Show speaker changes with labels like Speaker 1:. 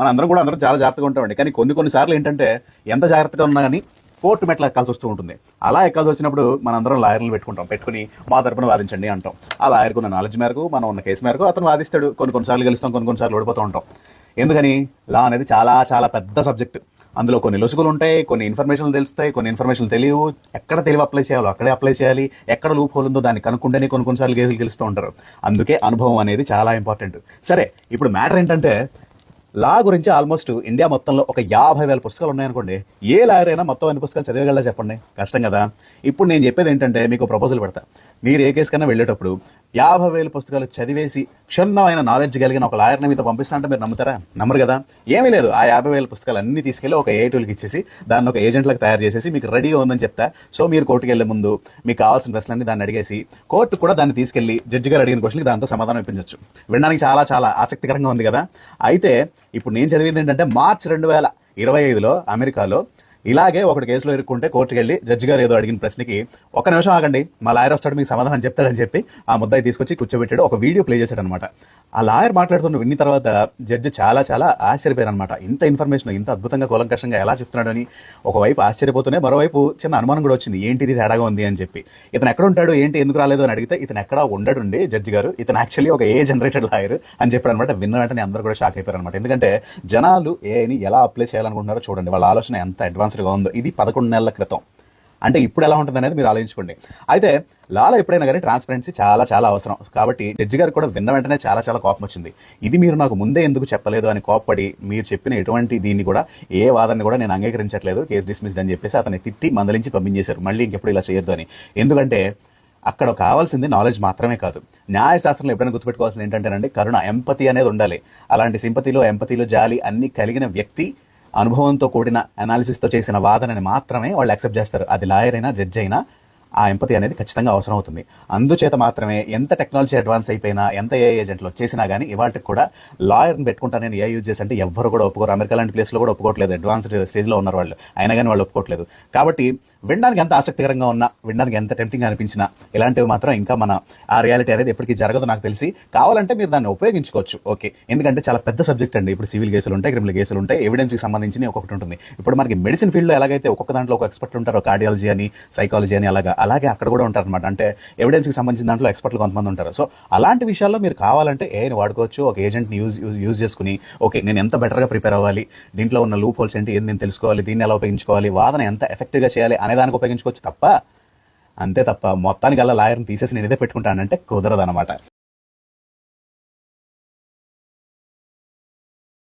Speaker 1: అందరం చాలా జాగ్రత్తగా ఉంటామండి. కానీ కొన్ని సార్లు ఏంటంటే ఎంత జాగ్రత్తగా ఉన్నా కానీ కోర్టు మెట్లు ఎక్కాల్సి వస్తూ ఉంటుంది. అలా ఎక్కాల్సి వచ్చినప్పుడు మనందరం లాయర్లు పెట్టుకుని మా తరపున వాదించండి అంటాం. ఆ లాయర్కు ఉన్న నాలెడ్జ్ మేరకు, మనం ఉన్న కేసు మేరకు అతను వాదిస్తాడు. కొన్నిసార్లు గెలుస్తాం, కొన్నిసార్లు ఓడిపోతూ ఉంటాం. ఎందుకని లా అనేది చాలా చాలా పెద్ద సబ్జెక్ట్. అందులో కొన్ని లొసుగులు ఉంటాయి, కొన్ని ఇన్ఫర్మేషన్లు తెలుస్తాయి, కొన్ని ఇన్ఫర్మేషన్ తెలియవు. ఎక్కడ తెలివి అప్లై చేయాలో అక్కడే అప్లై చేయాలి. ఎక్కడ లూప్ హోల్ ఉందో దాన్ని కనుక్కుంటేనే కొన్నిసార్లు కేసులు గెలుస్తూ ఉంటారు. అందుకే అనుభవం అనేది చాలా ఇంపార్టెంట్. సరే, ఇప్పుడు మ్యాటర్ ఏంటంటే లా గురించి ఆల్మోస్ట్ ఇండియా మొత్తంలో ఒక 50,000 పుస్తకాలు ఉన్నాయనుకోండి. ఏ లాయర్ అయినా మొత్తం అన్ని పుస్తకాలు చదివేగలరా చెప్పండి? కష్టం కదా. ఇప్పుడు నేను చెప్పేది ఏంటంటే, మీకు ప్రపోజల్ పెడతా. మీరు ఏ కేసు కన్నా వెళ్ళేటప్పుడు 50,000 పుస్తకాలు చదివేసి క్షుణ్ణమైన నాలెడ్జ్ కలిగిన ఒక లాయర్ని మీతో పంపిస్తా అంటే మీరు నమ్ముతారా? నమ్మరు కదా. ఏమీ లేదు, ఆ 50,000 పుస్తకాలు అన్ని తీసుకెళ్ళి ఒక ఏఐటూల్కి ఇచ్చేసి దాన్ని ఒక ఏజెంట్లకు తయారు చేసేసి మీకు రెడీగా ఉందని చెప్తా. సో మీరు కోర్టుకు వెళ్లే ముందు మీకు కావాల్సిన ప్రశ్నలన్నీ దాన్ని అడిగేసి కోర్టు కూడా దాన్ని తీసుకెళ్లి జడ్జి గారు అడిగిన క్వశ్చన్కి దాంతో సమాధానం ఇప్పించవచ్చు. వినడానికి చాలా చాలా ఆసక్తికరంగా ఉంది కదా. అయితే ఇప్పుడు నేను చదివింది ఏంటంటే, మార్చ్ 2025లో అమెరికాలో ఇలాగే ఒకటి కేసులో ఇరుక్కుంటే కోర్టుకు వెళ్ళి జడ్జి గారు ఏదో అడిగిన ప్రశ్నకి, ఒక్క నిమిషం ఆగండి మా లాయర్ వస్తాడు మీకు సమాధానం చెప్తాడని చెప్పి ఆ ముద్దాయి తీసుకొచ్చి కూర్చోబెట్టాడు. ఒక వీడియో ప్లే చేశాడు అనమాట. ఆ లాయర్ మాట్లాడుతున్న విన్న తర్వాత జడ్జి చాలా చాలా ఆశ్చర్యపోయారు అనమాట. ఇంత ఇన్ఫర్మేషన్ ఇంత అద్భుతంగా కూలంకషంగా ఎలా చెప్తున్నాడు అని ఒకవైపు ఆశ్చర్యపోతూనే మరోవైపు చిన్న అనుమానం కూడా వచ్చింది, ఏంటిది తేడాగా ఉంది అని చెప్పి. ఇతను ఎక్కడ ఉంటాడు, ఏంటి, ఎందుకు రాలేదు అని అడిగితే, ఇతను ఎక్కడా ఉండడుండి జడ్జి గారు, ఇతను యాక్చువల్లీ ఒక ఏ జనరేటెడ్ లాయర్ అని చెప్పాడు అనమాట. విన్న వెంటనే అందరూ కూడా షాక్ అయిపోయారు అనమాట. ఎందుకంటే జనాలు ఏఐని ఎలా అప్లై చేయాలనుకుంటున్నారో చూడండి, వాళ్ళ ఆలోచన ఎంత అడ్వాన్స్డ్గా ఉందో. ఇది 11 నెలల క్రితం. అంటే ఇప్పుడు ఎలా ఉంటుంది అనేది మీరు ఆలోచించుకోండి. అయితే లాలో ఎప్పుడైనా కానీ ట్రాన్స్పరెన్సీ చాలా చాలా అవసరం. కాబట్టి జడ్జి గారు కూడా విన్న వెంటనే చాలా చాలా కోపం వచ్చింది. ఇది మీరు నాకు ముందే ఎందుకు చెప్పలేదు అని కోప్పడి, మీరు చెప్పిన ఎటువంటి దీన్ని కూడా ఏ వాదనని కూడా నేను అంగీకరించట్లేదు, కేసు డిస్మిస్డ్ అని చెప్పేసి అతన్ని తిట్టి మందలించి పంపించేశారు. మళ్ళీ ఇంకెప్పుడు ఇలా చేయొద్దు అని. ఎందుకంటే అక్కడ కావాల్సింది నాలెడ్జ్ మాత్రమే కాదు, న్యాయశాస్త్రంలో ఎప్పుడైనా గుర్తుపెట్టుకోవాల్సింది ఏంటంటేనండి, కరుణ, ఎంపతి అనేది ఉండాలి. అలాంటి సింపతిలో, ఎంపతిలో, జాలి అన్ని కలిగిన వ్యక్తి అనుభవంతో కూడిన అనాలిసిస్తో చేసిన వాదనని మాత్రమే వాళ్ళు యాక్సెప్ట్ చేస్తారు. అది లాయర్ అయినా జడ్జి అయినా ఆ ఎంపతి అనేది ఖచ్చితంగా అవసరం అవుతుంది. అందుచేత మాత్రమే ఎంత టెక్నాలజీ అడ్వాన్స్ అయిపోయినా, ఎంత ఏ ఏజెంట్లు వచ్చేసినా కానీ ఇవాటికి కూడా లాయర్ని పెట్టుకుంటాను నేను ఏ యూజ్ చేసి అంటే ఎవ్వరు కూడా ఒప్పుకోరు. అమెరికా లాంటి ప్లేస్లో కూడా ఒప్పుకోవట్లేదు, అడ్వాన్స్డ్ స్టేజ్లో ఉన్నారు వాళ్ళు, అయినా కానీ వాళ్ళు ఒప్పుకోవట్లేదు. కాబట్టి వినడానికి ఎంత ఆసక్తికరంగా ఉన్నా, వినడానికి ఎంత టెంప్టింగ్ అనిపించినా, ఇలాంటివి మాత్రం ఇంకా మన ఆ రియాలిటీ అనేది ఎప్పటికీ జరగదు నాకు తెలిసి. కావాలంటే మీరు దాన్ని ఉపయోగించుకోవచ్చు, ఓకే. ఎందుకంటే చాలా పెద్ద సబ్జెక్ట్ అండి. ఇప్పుడు సివిల్ కేసులు ఉంటాయి, క్రిమినల్ కేసులు ఉంటాయి, ఎవిడెన్స్కి సంబంధించి ఒక్కొక్కటి ఉంటుంది. ఇప్పుడు మనకి మెడిసిన్ ఫీల్డ్లో ఎలాగైతే ఒక్కొక్క దాంట్లో ఒక ఎక్స్పర్ట్ ఉంటారో, కార్డియాలజీ అని, సైకాలజీ అని, అలాగే అక్కడ కూడా ఉంటారు అనమాట. అంటే ఎవిడెన్స్కి సంబంధించిన దాంట్లో ఎక్స్పర్ట్లు కొంతమంది ఉంటారు. సో అలాంటి విషయాల్లో మీరు కావాలంటే ఏఐని వాడుకోవచ్చు. ఒక ఏజెంట్ని యూజ్ చేసుకుని, ఓకే నేను ఎంత బెటర్గా ప్రిపేర్ అవ్వాలి, దీంట్లో ఉన్న లూప్ హోల్స్ ఏంటి, ఏది నేను తెలుసుకోవాలి, దీన్ని ఎలా ఉపయోగించుకోవాలి, వాదన ఎంత ఎఫెక్టివ్గా చేయాలి అనే దానికి ఉపయోగించుకోవచ్చు తప్ప, అంతే తప్ప మొత్తానికి అలా లాయర్ని తీసేసి నేను ఇదే పెట్టుకుంటానంటే కుదరదు అనమాట.